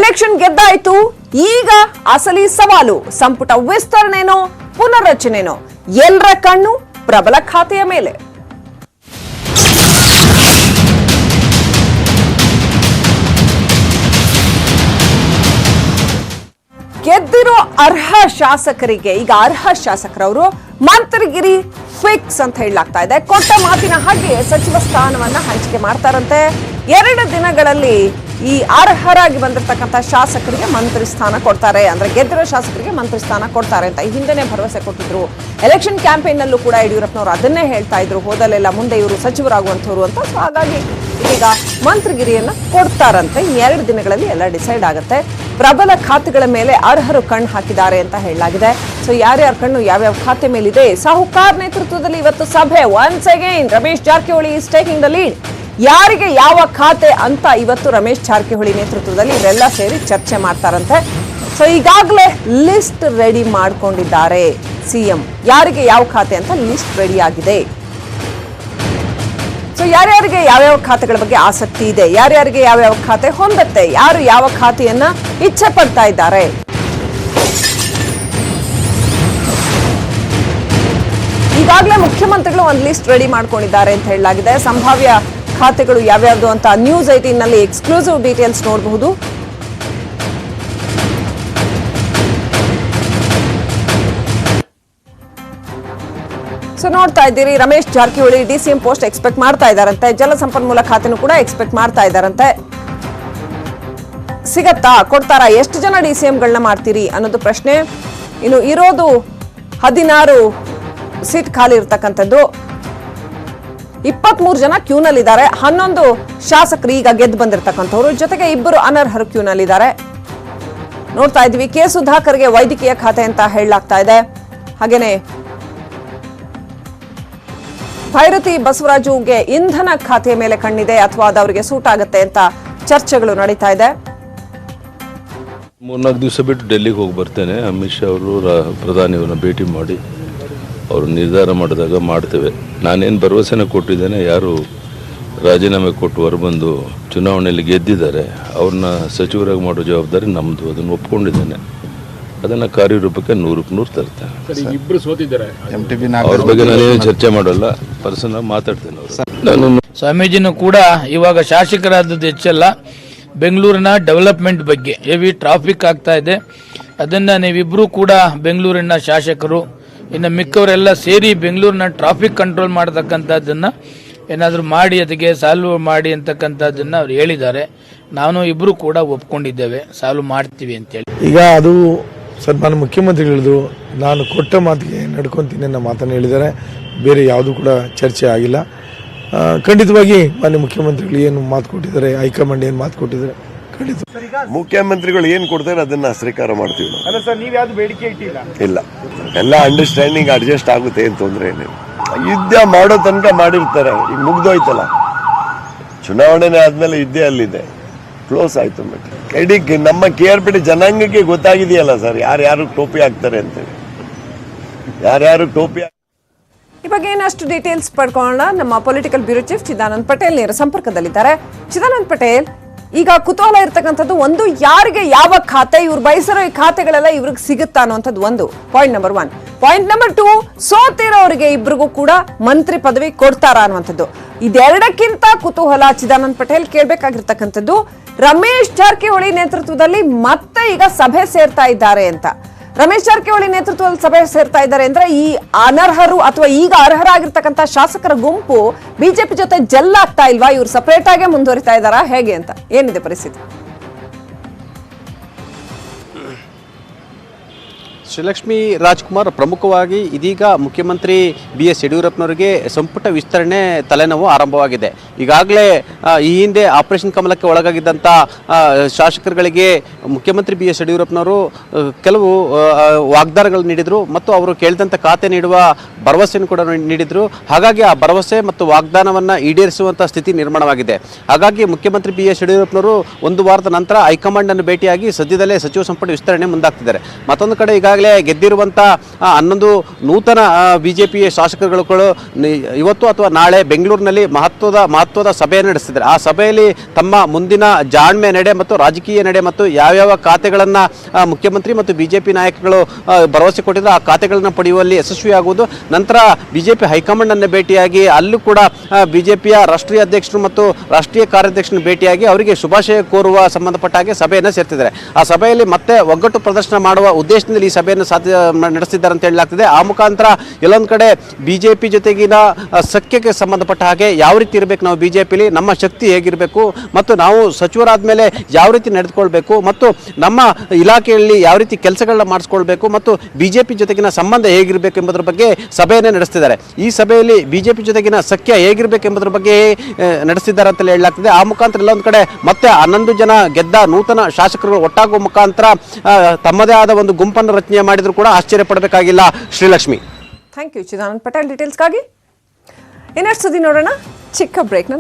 Election ಗೆದ್ದಾಯ್ತು. ಈಗ ಅಸಲಿ ಸವಾಲು ಸಂಪುಟ ವಿಸ್ತರಣೆನೋ ಪುನರ್ರಚನೆನೋ? ಎಲ್ಲರ ಕಣ್ಣು ಪ್ರಬಲ ಖಾತೆಯ ಮೇಲೆ. ಗೆದ್ದಿರೋ ಅರ್ಹ ಶಾಸಕರಿಗೆ ಈಗ ಅರ್ಹ ಶಾಸಕರವರು ಮಂತ್ರಿಗಿರಿ ಫಿಕ್ಸ್ ಅಂತ ಹೇಳಲಾಗ್ತಾ ಇದೆ. ಕೊಟ್ಟ ಮಾತಿನ ಹಾಗೆ ಸಚಿವ ಸ್ಥಾನವನ್ನ ಹಂಚಿಕೆ ಮಾಡ್ತಾರಂತೆ. 2 ದಿನಗಳಲ್ಲಿ ಈ ಅರ್ಹರಾಗಿ ಬಂದಿರತಕ್ಕಂಥ ಶಾಸಕರಿಗೆ ಮಂತ್ರಿ ಸ್ಥಾನ ಕೊಡ್ತಾರೆ, ಅಂದ್ರೆ ಗೆದ್ದಿರೋ ಶಾಸಕರಿಗೆ ಮಂತ್ರಿ ಸ್ಥಾನ ಕೊಡ್ತಾರೆ ಅಂತ ಈ ಹಿಂದೆನೆ ಭರವಸೆ ಕೊಟ್ಟಿದ್ರು. ಎಲೆಕ್ಷನ್ ಕ್ಯಾಂಪೇನ್ ನಲ್ಲೂ ಕೂಡ ಯಡಿಯೂರಪ್ಪನವರು ಅದನ್ನೇ ಹೇಳ್ತಾ ಇದ್ರು, ಹೋದಲ್ಲೆಲ್ಲ ಮುಂದೆ ಇವರು ಸಚಿವರಾಗುವಂಥವ್ರು ಅಂತ. ಸೊ ಹಾಗಾಗಿ ಈಗ ಮಂತ್ರಿಗಿರಿಯನ್ನ ಕೊಡ್ತಾರಂತೆ. 2 ದಿನಗಳಲ್ಲಿ ಎಲ್ಲ ಡಿಸೈಡ್ ಆಗುತ್ತೆ. ಪ್ರಬಲ ಖಾತೆಗಳ ಮೇಲೆ ಅರ್ಹರು ಕಣ್ಣು ಹಾಕಿದ್ದಾರೆ ಅಂತ ಹೇಳಲಾಗಿದೆ. ಸೊ ಯಾರ್ಯಾರ ಕಣ್ಣು ಯಾವ್ಯಾವ ಖಾತೆ ಮೇಲಿದೆ? ಸಾಹುಕಾರ್ ನೇತೃತ್ವದಲ್ಲಿ ಇವತ್ತು ಸಭೆ. Once again Ramesh Jarkiholi is taking the lead. ಯಾರಿಗೆ ಯಾವ ಖಾತೆ ಅಂತ ಇವತ್ತು ರಮೇಶ್ ಜಾರಕಿಹೊಳಿ ನೇತೃತ್ವದಲ್ಲಿ ಇವರೆಲ್ಲ ಸೇರಿ ಚರ್ಚೆ ಮಾಡ್ತಾರಂತೆ. ಸೊ ಈಗಾಗಲೇ ಲಿಸ್ಟ್ ರೆಡಿ ಮಾಡ್ಕೊಂಡಿದ್ದಾರೆ ಸಿಎಂ. ಯಾರಿಗೆ ಯಾವ ಖಾತೆ ಅಂತ ಲಿಸ್ಟ್ ರೆಡಿ ಆಗಿದೆ. ಸೊ ಯಾರ್ಯಾರಿಗೆ ಯಾವ್ಯಾವ ಖಾತೆಗಳ ಬಗ್ಗೆ ಆಸಕ್ತಿ ಇದೆ, ಯಾರ್ಯಾರಿಗೆ ಯಾವ್ಯಾವ ಖಾತೆ ಹೊಂದತ್ತೆ, ಯಾರು ಯಾವ ಖಾತೆಯನ್ನ ಇಚ್ಛೆ ಪಡ್ತಾ ಇದ್ದಾರೆ. ಈಗಾಗಲೇ ಮುಖ್ಯಮಂತ್ರಿಗಳು ಒಂದು ಲಿಸ್ಟ್ ರೆಡಿ ಮಾಡ್ಕೊಂಡಿದ್ದಾರೆ ಅಂತ ಹೇಳಲಾಗಿದೆ. ಸಂಭಾವ್ಯ ಖಾತೆಗಳು ಯಾವ್ಯಾವ್ದು ಅಂತ ನ್ಯೂಸ್ 18 ನಲ್ಲಿ ಎಕ್ಸ್ಕ್ಲೂಸಿವ್ ಡೀಟೇಲ್ಸ್ ನೋಡಬಹುದು. ಸೊ ನೋಡ್ತಾ ಇದ್ದೀರಿ, Ramesh Jarkiholi DCM post expect ಮಾಡ್ತಾ ಇದ್ದಾರಂತೆ. ಜಲಸಂಪನ್ಮೂಲ ಖಾತೆನೂ ಕೂಡ ಎಕ್ಸ್ಪೆಕ್ಟ್ ಮಾಡ್ತಾ ಇದ್ದಾರಂತೆ. ಸಿಗತ್ತಾ, ಕೊಡ್ತಾರಾ, ಎಷ್ಟು ಜನ ಡಿಸಿಎಂಗಳನ್ನ ಮಾಡ್ತೀರಿ ಅನ್ನೋದು ಪ್ರಶ್ನೆ. ಇನ್ನು ಇರೋದು 16 ಸೀಟ್ ಖಾಲಿ ಇರ್ತಕ್ಕಂಥದ್ದು. 23 ಜನ ಕ್ಯೂನಲ್ಲಿದ್ದಾರೆ. 11 ಶಾಸಕರು ಈಗ ಗೆದ್ದು ಬಂದಿರತಕ್ಕಂಥವ್ರು, ಜೊತೆಗೆ 2 ಅನರ್ಹರು ಕ್ಯೂನಲ್ಲಿದ್ದಾರೆ. ನೋಡ್ತಾ ಇದ್ವಿ, ಕೆ ಸುಧಾಕರ್ಗೆ ವೈದ್ಯಕೀಯ ಖಾತೆ ಅಂತ ಹೇಳಲಾಗ್ತಾ ಇದೆ. ಹಾಗೇನೆ ಭೈರತಿ ಬಸವರಾಜುಗೆ ಇಂಧನ ಖಾತೆಯ ಮೇಲೆ ಕಣ್ಣಿದೆ, ಅಥವಾ ಅದು ಅವರಿಗೆ ಸೂಟ್ ಆಗುತ್ತೆ ಅಂತ ಚರ್ಚೆಗಳು ನಡೀತಾ ಇದೆ. 3-4 ದಿವಸ ಬಿಟ್ಟು ಡೆಲ್ಲಿಗೆ ಹೋಗಿ ಬರ್ತೇನೆ. ಅಮಿತ್ ಶಾ ಅವರು ಪ್ರಧಾನಿಯವರನ್ನ ಭೇಟಿ ಮಾಡಿ ಅವರು ನಿರ್ಧಾರ ಮಾಡಿದಾಗ ಮಾಡ್ತೇವೆ. ನಾನೇನು ಭರವಸೆನ ಕೊಟ್ಟಿದ್ದೇನೆ, ಯಾರು ರಾಜೀನಾಮೆ ಕೊಟ್ಟು ಹೊರಬಂದು ಚುನಾವಣೆಯಲ್ಲಿ ಗೆದ್ದಿದ್ದಾರೆ ಅವ್ರನ್ನ ಸಚಿವರಾಗಿ ಮಾಡೋ ಜವಾಬ್ದಾರಿ ನಮ್ಮದು. ಅದನ್ನು ಒಪ್ಕೊಂಡಿದ್ದೇನೆ. ಅದನ್ನು ಕಾರ್ಯರೂಪಕ್ಕೆ 100% ತರ್ತೇನೆ. ಅವ್ರ ಬಗ್ಗೆ ನಾನೇನು ಚರ್ಚೆ ಮಾಡಲ್ಲ, ಪರ್ಸನಲ್ ಮಾತಾಡ್ತೇನೆ. ಅವರು ಸ್ವಾಮೀಜಿನೂ ಕೂಡ ಇವಾಗ ಶಾಸಕರಾದದ್ದು ಹೆಚ್ಚಲ್ಲ, ಬೆಂಗಳೂರಿನ ಡೆವಲಪ್ಮೆಂಟ್ ಬಗ್ಗೆ ಹೆವಿ ಟ್ರಾಫಿಕ್ ಆಗ್ತಾ ಇದೆ. ಅದನ್ನು ನೀವಿಬ್ಬರೂ ಕೂಡ ಬೆಂಗಳೂರಿನ ಶಾಸಕರು, ಇನ್ನು ಮಿಕ್ಕವರೆಲ್ಲ ಸೇರಿ ಬೆಂಗಳೂರಿನ ಟ್ರಾಫಿಕ್ ಕಂಟ್ರೋಲ್ ಮಾಡತಕ್ಕಂಥದ್ದನ್ನು ಏನಾದರೂ ಮಾಡಿ ಅದಕ್ಕೆ ಸಾಲ್ವ್ ಮಾಡಿ ಅಂತಕ್ಕಂಥದ್ದನ್ನು ಅವ್ರು ಹೇಳಿದ್ದಾರೆ. ನಾನು ಇಬ್ಬರು ಕೂಡ ಒಪ್ಕೊಂಡಿದ್ದೇವೆ, ಸಾಲ್ವ್ ಮಾಡ್ತೀವಿ ಅಂತೇಳಿ. ಈಗ ಅದು ಸನ್ಮಾನ್ಯ ಮುಖ್ಯಮಂತ್ರಿಗಳದು ನಾನು ಕೊಟ್ಟ ಮಾತಿಗೆ ನಡ್ಕೊತೀನಿ ಅನ್ನೋ ಮಾತನ್ನು ಹೇಳಿದ್ದಾರೆ. ಬೇರೆ ಯಾವುದೂ ಕೂಡ ಚರ್ಚೆ ಆಗಿಲ್ಲ. ಖಂಡಿತವಾಗಿ ಮಾನ್ಯ ಮುಖ್ಯಮಂತ್ರಿಗಳು ಏನು ಮಾತು ಕೊಟ್ಟಿದ್ದಾರೆ, ಹೈಕಮಾಂಡ್ ಏನು ಮಾತು ಕೊಟ್ಟಿದ್ದಾರೆ, ಖಂಡಿತ ಮುಖ್ಯಮಂತ್ರಿಗಳು ಏನು ಕೊಡ್ತಾರೆ ಅದನ್ನ ಸ್ವೀಕಾರ ಮಾಡ್ತೀವಿ. ಅಲ್ಲ ಸರ್, ನೀವು ಯಾವ್ದು ಬೇಡಿಕೆ ಇಟ್ಟಿಲ್ಲ? ಇಲ್ಲ, ಎಲ್ಲ ಅಂಡರ್ಸ್ಟ್ಯಾಂಡಿಂಗ್ ಅಡ್ಜಸ್ಟ್ ಆಗುತ್ತೆ, ಏನು ತೊಂದರೆ ಏನಿಲ್ಲ. ಯುದ್ಧ ಮಾಡೋ ತನಕ ಮಾಡಿರ್ತಾರೆ. ಈಗ ಮುಗ್ದೋಯ್ತಲ್ಲ, ಚುನಾವಣೆ ಆದ್ಮೇಲೆ ಯುದ್ಧ ಅಲ್ಲಿದೆ, ಕ್ಲೋಸ್ ಆಯ್ತು. ಇಡೀ ನಮ್ಮ KRPD ಜನಾಂಗಕ್ಕೆ ಗೊತ್ತಾಗಿದೆಯಲ್ಲ ಸರ್, ಯಾರ್ಯಾರು ಟೋಪಿ ಹಾಕ್ತಾರೆ ಅಂತೇಳಿ, ಯಾರ್ಯಾರು ಟೋಪಿ. ಈ ಬಗ್ಗೆ ಇನ್ನಷ್ಟು ಡೀಟೇಲ್ಸ್ ಪಡ್ಕೊಳ್ಳೋಣ. ನಮ್ಮ political bureau chief Chidanand Patel ನೇರ ಸಂಪರ್ಕದಲ್ಲಿದ್ದಾರೆ. ಚಿದಾನಂದ್ ಪಟೇಲ್, ಈಗ ಕುತೂಹಲ ಇರ್ತಕ್ಕಂಥದ್ದು ಒಂದು, ಯಾರಿಗೆ ಯಾವ ಖಾತೆ, ಇವ್ರು ಬಯಸಿರೋ ಈ ಖಾತೆಗಳೆಲ್ಲ ಇವ್ರಿಗೆ ಸಿಗುತ್ತಾ ಅನ್ನೋಂಥದ್ದು ಒಂದು ಪಾಯಿಂಟ್ ನಂಬರ್ 1. ಪಾಯಿಂಟ್ ನಂಬರ್ 2, ಸೋತಿರೋರಿಗೆ ಇಬ್ಬರಿಗೂ ಕೂಡ ಮಂತ್ರಿ ಪದವಿ ಕೊಡ್ತಾರಾ ಅನ್ನುವಂಥದ್ದು. ಇದೆರಡಕ್ಕಿಂತ ಕುತೂಹಲ ಚಿದಾನಂದ್ ಪಟೇಲ್ ಕೇಳಬೇಕಾಗಿರ್ತಕ್ಕಂಥದ್ದು, ರಮೇಶ್ ಜಾರಕಿಹೊಳಿ ನೇತೃತ್ವದಲ್ಲಿ ಮತ್ತೆ ಈಗ ಸಭೆ ಸೇರ್ತಾ ಇದ್ದಾರೆ ಅಂತ. ರಮೇಶ್ ಜಾರಕಿಹೊಳಿ ನೇತೃತ್ವದಲ್ಲಿ ಸಭೆ ಸೇರ್ತಾ ಇದ್ದಾರೆ ಅಂದ್ರೆ ಈ ಅನರ್ಹರು ಅಥವಾ ಈಗ ಅರ್ಹರಾಗಿರ್ತಕ್ಕಂಥ ಶಾಸಕರ ಗುಂಪು ಬಿಜೆಪಿ ಜೊತೆ ಜೆಲ್ ಆಗ್ತಾ ಇಲ್ವಾ? ಇವ್ರು ಸಪರೇಟ್ ಆಗೇ ಮುಂದುವರಿತಾ ಇದ್ದಾರಾ, ಹೇಗೆ ಅಂತ? ಏನಿದೆ ಪರಿಸ್ಥಿತಿ? ಶ್ರೀಲಕ್ಷ್ಮಿ ರಾಜ್ಕುಮಾರ್, ಪ್ರಮುಖವಾಗಿ ಇದೀಗ ಮುಖ್ಯಮಂತ್ರಿ BS ಯಡಿಯೂರಪ್ಪನವರಿಗೆ ಸಂಪುಟ ವಿಸ್ತರಣೆ ತಲೆನೋವು ಆರಂಭವಾಗಿದೆ. ಈಗಾಗಲೇ ಈ ಹಿಂದೆ ಆಪರೇಷನ್ ಕಮಲಕ್ಕೆ ಒಳಗಾಗಿದ್ದಂಥ ಶಾಸಕರುಗಳಿಗೆ ಮುಖ್ಯಮಂತ್ರಿ BS ಯಡಿಯೂರಪ್ಪನವರು ಕೆಲವು ವಾಗ್ದಾನಗಳು ನೀಡಿದರು ಮತ್ತು ಅವರು ಕೇಳಿದಂಥ ಖಾತೆ ನೀಡುವ ಭರವಸೆಯನ್ನು ಕೂಡ ನೀಡಿದರು. ಹಾಗಾಗಿ ಆ ಭರವಸೆ ಮತ್ತು ವಾಗ್ದಾನವನ್ನು ಈಡೇರಿಸುವಂಥ ಸ್ಥಿತಿ ನಿರ್ಮಾಣವಾಗಿದೆ. ಹಾಗಾಗಿ ಮುಖ್ಯಮಂತ್ರಿ BS ಯಡಿಯೂರಪ್ಪನವರು 1 ವಾರದ ನಂತರ ಹೈಕಮಾಂಡನ್ನು ಭೇಟಿಯಾಗಿ ಸದ್ಯದಲ್ಲೇ ಸಚಿವ ಸಂಪುಟ ವಿಸ್ತರಣೆ ಮುಂದಾಗ್ತಿದ್ದಾರೆ. ಮತ್ತೊಂದು ಕಡೆ ಈಗಾಗಲೇ ಈಗಾಗಲೇ ಗೆದ್ದಿರುವಂಥ 11 ನೂತನ BJP ಶಾಸಕರುಗಳು ಇವತ್ತು ಅಥವಾ ನಾಳೆ ಬೆಂಗಳೂರಿನಲ್ಲಿ ಮಹತ್ವದ ಸಭೆಯನ್ನು ನಡೆಸಿದ್ದಾರೆ. ಆ ಸಭೆಯಲ್ಲಿ ತಮ್ಮ ಮುಂದಿನ ಜಾಣ್ಮೆ ನಡೆ ಮತ್ತು ರಾಜಕೀಯ ನಡೆ ಮತ್ತು ಯಾವ್ಯಾವ ಖಾತೆಗಳನ್ನು ಮುಖ್ಯಮಂತ್ರಿ ಮತ್ತು BJP ನಾಯಕರು ಭರವಸೆ ಕೊಟ್ಟಿದ್ರು ಆ ಖಾತೆಗಳನ್ನು ಪಡೆಯುವಲ್ಲಿ ಯಶಸ್ವಿಯಾಗುವುದು. ನಂತರ BJP ಹೈಕಮಾಂಡ್ ಅನ್ನು ಭೇಟಿಯಾಗಿ ಅಲ್ಲೂ ಕೂಡ BJPಯ ರಾಷ್ಟ್ರೀಯ ಅಧ್ಯಕ್ಷರು ಮತ್ತು ರಾಷ್ಟ್ರೀಯ ಕಾರ್ಯಾಧ್ಯಕ್ಷರನ್ನು ಭೇಟಿಯಾಗಿ ಅವರಿಗೆ ಶುಭಾಶಯ ಕೋರುವ ಸಂಬಂಧಪಟ್ಟ ಹಾಗೆ ಸಭೆಯನ್ನು ಸೇರ್ತಿದ್ದಾರೆ. ಆ ಸಭೆಯಲ್ಲಿ ಮತ್ತೆ ಒಗ್ಗಟ್ಟು ಪ್ರದರ್ಶನ ಮಾಡುವ ಉದ್ದೇಶದಲ್ಲಿ ಈ ಸಭೆಯನ್ನು ನಡೆಸಿದ್ದಾರೆ ಅಂತ ಹೇಳಲಾಗ್ತಿದೆ. ಆ ಮುಖಾಂತರ ಎಲ್ಲೊಂದು ಕಡೆ BJP ಜೊತೆಗಿನ ಸಖ್ಯಕ್ಕೆ ಸಂಬಂಧಪಟ್ಟ ಹಾಗೆ ಯಾವ ರೀತಿ ಇರಬೇಕು, ನಾವು BJPಲಿ ನಮ್ಮ ಶಕ್ತಿ ಹೇಗಿರಬೇಕು ಮತ್ತು ನಾವು ಸಚಿವರಾದ ಮೇಲೆ ಯಾವ ರೀತಿ ನಡೆದುಕೊಳ್ಬೇಕು ಮತ್ತು ನಮ್ಮ ಇಲಾಖೆಯಲ್ಲಿ ಯಾವ ರೀತಿ ಕೆಲಸಗಳನ್ನ ಮಾಡಿಸ್ಕೊಳ್ಬೇಕು ಮತ್ತು BJP ಜೊತೆಗಿನ ಸಂಬಂಧ ಹೇಗಿರಬೇಕು ಎಂಬುದರ ಬಗ್ಗೆ ಸಭೆಯನ್ನೇ ನಡೆಸ್ತಿದ್ದಾರೆ. ಈ ಸಭೆಯಲ್ಲಿ BJP ಜೊತೆಗಿನ ಸಖ್ಯ ಹೇಗಿರಬೇಕು ಎಂಬುದರ ಬಗ್ಗೆ ನಡೆಸಿದ್ದಾರೆ ಅಂತ ಹೇಳಲಾಗ್ತಿದೆ. ಆ ಮುಖಾಂತರ ಎಲ್ಲೊಂದು ಕಡೆ ಮತ್ತೆ 11 ಜನ ಗೆದ್ದ ನೂತನ ಶಾಸಕರು ಒಟ್ಟಾಗುವ ಮುಖಾಂತರ ತಮ್ಮದೇ ಆದ ಒಂದು ಗುಂಪನ್ನು ರಚನೆ ಮಾಡಿದ್ರು ಕೂಡ ಆಶ್ಚರ್ಯ ಪಡಬೇಕಾಗಿಲ್ಲ. ಶ್ರೀಲಕ್ಷ್ಮಿ. Thank you Chidanand Patel. ಡೀಟೇಲ್ಸ್ಗಾಗಿ ಇನ್ನಷ್ಟು ಸುದ್ದಿ ನೋಡೋಣ ಚಿಕ್ಕ ಬ್ರೇಕ್ನ